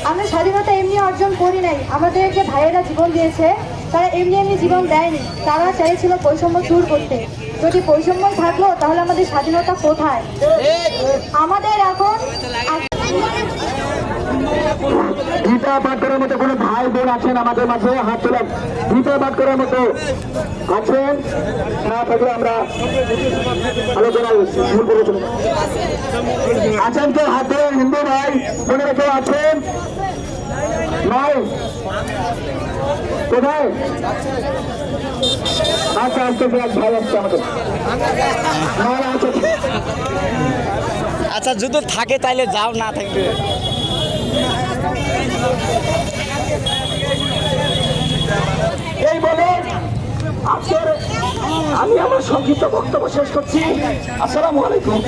আমরা স্বাধীনতা এমনি অর্জন করি নাই, আমাদের যে ভাইয়েরা জীবন দিয়েছে তারা এমনি এমনি জীবন দেয়নি, তারা চাইছিল বৈষম্য দূর করতে। যদি বৈষম্য থাকলো তাহলে আমাদের স্বাধীনতা কোথায়? আমাদের এখন গীতা পাঠ করার মতো কোনো ভাই বোন আছেন আমাদের মাঝে? হাত তোলেন। গীতা পাঠ করার মতো আছেন? না থাকলে আমরা আলোচনায় মূল করে চলুন। আছেন কেউ? হাত তোলেন। হিন্দু ভাই বোনেরা কেউ আছেন? নাই? কোথায়? আচ্ছা, আজকে এক ভাই আসছে আমাদের। আচ্ছা, যদি থাকে তাইলে যাও, না থাকবে এই বলে আজকের আমি আমার সংক্ষিপ্ত বক্তব্য শেষ করছি। আসসালামু আলাইকুম।